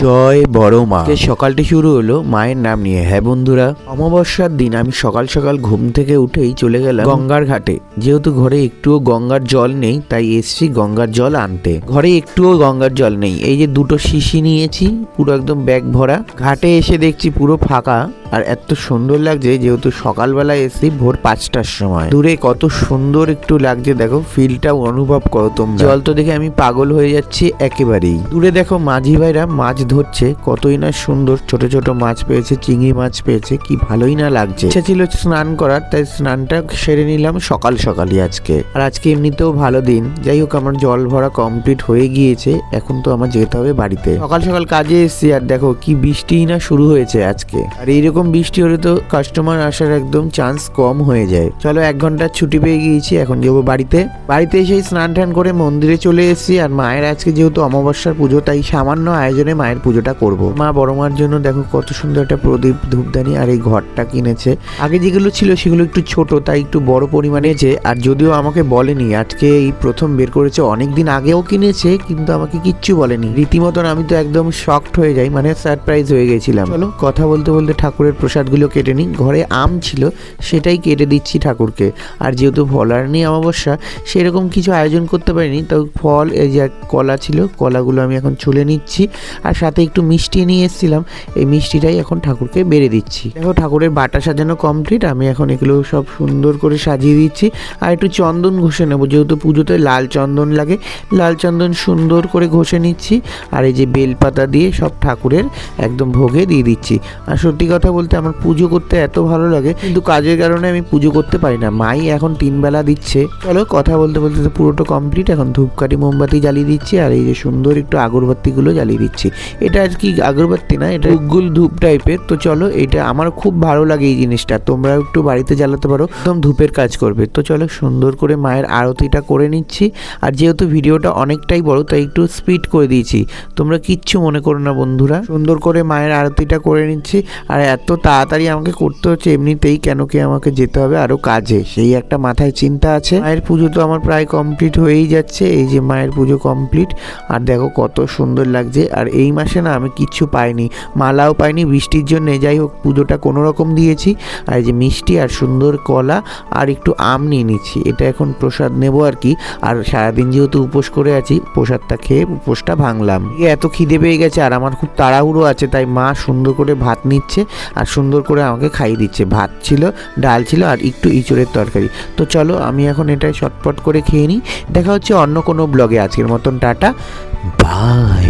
জয় বড় মা। সকালটি শুরু হলো মায়ের নাম নিয়ে। হ্যাঁ বন্ধুরা, অমাবস্যার দিন আমি সকাল সকাল ঘুম থেকে উঠেই চলে গেলাম গঙ্গার ঘাটে। যেহেতু ঘরে একটুও গঙ্গার জল নেই, তাই এসছি গঙ্গার জল আনতে। ঘরে একটুও গঙ্গার জল নেই। এই যে দুটো শিশি নিয়েছি, পুরো একদম ব্যাগ ভরা। ঘাটে এসে দেখছি পুরো ফাঁকা, আর এত সুন্দর লাগছে। যেহেতু সকালবেলা এসছি ভোর 5টার সময়, দূরে কত সুন্দর একটু লাগছে। দেখো ফিলটা অনুভব করো তোমরা। জল তো দেখে আমি পাগল হয়ে যাচ্ছি একেবারেই। দূরে দেখো মাঝি ভাইরা মাছ ধরছে, কতই না সুন্দর। ছোট ছোট মাছ পেয়েছে, চিংড়ি মাছ পেয়েছে, কি ভালোই না লাগছে। ইচ্ছা ছিল স্নান করার, তাই স্নানটা সেরে নিলাম সকাল সকালই আজকে। আর আজকে এমনিতেও ভালো দিন। যাই হোক, আমার জল ভরা কমপ্লিট হয়ে গিয়েছে। এখন তো আমার যেতে হবে বাড়িতে। সকাল সকাল কাজে এসেছি, আর দেখো কি বৃষ্টিই না শুরু হয়েছে আজকে। আর এইরকম বৃষ্টি হলে তো কাস্টমার আসার একদম চান্স কম হয়ে যায়। চলো, 1 ঘন্টার ছুটি পেয়ে গিয়েছি, এখন যাবো বাড়িতে। বাড়িতে এসে স্নান টান করে মন্দিরে চলে এসেছি। আর মায়ের আজকে যেহেতু অমাবস্যার পুজো, তাই সামান্য আয়োজনে মায়ের পুজোটা করব। মা বড় মার জন্য দেখো কত সুন্দর একটা প্রদীপ, ধূপদানি আর এই ঘরটা কিনেছে। আগে যেগুলো ছিল সেগুলো একটু ছোট, তাই একটু বড় পরিমাণে যে। আর যদিও আমাকে বলেনি, আজকে এই প্রথম বের করেছে। অনেকদিন আগেও কিনেছে, কিন্তু আমাকে কিচ্ছু বলেনি। রীতিমতন আমি তো একদম শকড হয়ে যাই, মানে সারপ্রাইজ হয়ে গেছিলাম। চলো, কথা বলতে বলতে ঠাকুরের প্রসাদগুলো কেটে নিই। ঘরে আম ছিল, সেটাই কেটে দিচ্ছি ঠাকুরকে। আর যেহেতু ফলারনি অমাবস্যা, সেরকম কিছু আয়োজন করতে পারিনি। তো ফল, এই যে কলা ছিল, কলাগুলো আমি এখন ছুলে নিচ্ছি। আর সাথে একটু মিষ্টি নিয়ে এসেছিলাম, এই মিষ্টিটাই এখন ঠাকুরকে বেড়ে দিচ্ছি। দেখো ঠাকুরের বাটা সাজানো কমপ্লিট। আমি এখন এগুলো সব সুন্দর করে সাজিয়ে দিচ্ছি। আর একটু চন্দন ঘষে নেবো, যেহেতু পুজোতে লাল চন্দন লাগে। লাল চন্দন সুন্দর করে ঘষে নিচ্ছি। আর এই যে বেলপাতা দিয়ে সব ঠাকুরের একদম ভোগে দিয়ে দিচ্ছি। আর সত্যি কথা বলতে আমার পুজো করতে এত ভালো লাগে, কিন্তু কাজের কারণে আমি পুজো করতে পারি না। মাই এখন 3 বেলা দিচ্ছে। চলো, কথা বলতে বলতে তো পুরোটা কমপ্লিট। এখন ধূপকাঠি মোমবাতি জ্বালিয়ে দিচ্ছি। আর এই যে সুন্দর একটু আগরবাতিগুলো জ্বালিয়ে দিচ্ছি। এটা আর কি আগরবাতি না, এটা গুল ধূপ টাইপের। তো চলো, এটা আমার খুব ভালো লাগে এই জিনিসটা। তোমরা একটু বাড়িতে জ্বালাতে পারো, একদম ধূপের কাজ করবে। তো চলো, সুন্দর করে মায়ের আরতিটা করে নিচ্ছি। আর যেহেতু ভিডিওটা অনেকটাই বড়, তাই একটু স্পিড করে দিয়েছি। তোমরা কিচ্ছু মনে করো না বন্ধুরা। সুন্দর করে মায়ের আরতিটা করে নিচ্ছি। আর এত তাড়াতাড়ি আমাকে করতে হচ্ছে এমনিতেই, কেন কি আমাকে যেতে হবে আরো কাজে, সেই একটা মাথায় চিন্তা আছে। মায়ের পুজো তো আমার প্রায় কমপ্লিট হয়েই যাচ্ছে। এই যে মায়ের পুজো কমপ্লিট। আর দেখো কত সুন্দর লাগছে। আর এই মাসে না আমি কিচ্ছু পাইনি, মালাও পাইনি বৃষ্টির জন্য। যাই হোক, পুজোটা কোনো রকম দিয়েছি। আর এই যে মিষ্টি আর সুন্দর কলা আর একটু আম নিয়ে নিচ্ছি। এটা এখন প্রসাদ নেবো আর কি। আর সারাদিন যেহেতু উপোস করে আছি, প্রসাদটা খেয়ে উপোসটা ভাঙলাম। এত খিদে পেয়ে গেছে, আর আমার খুব তাড়াহুড়ো আছে, তাই মা সুন্দর করে ভাত নিচ্ছে আর সুন্দর করে আমাকে খাইয়ে দিচ্ছে। ভাত ছিল, ডাল ছিল, আর একটু ইঁচড়ের তরকারি। তো চলো, আমি এখন এটা চটপট করে খেয়ে নিই। দেখা হচ্ছে অন্য কোনো ব্লগে। আজকের মতন টাটা, বাই।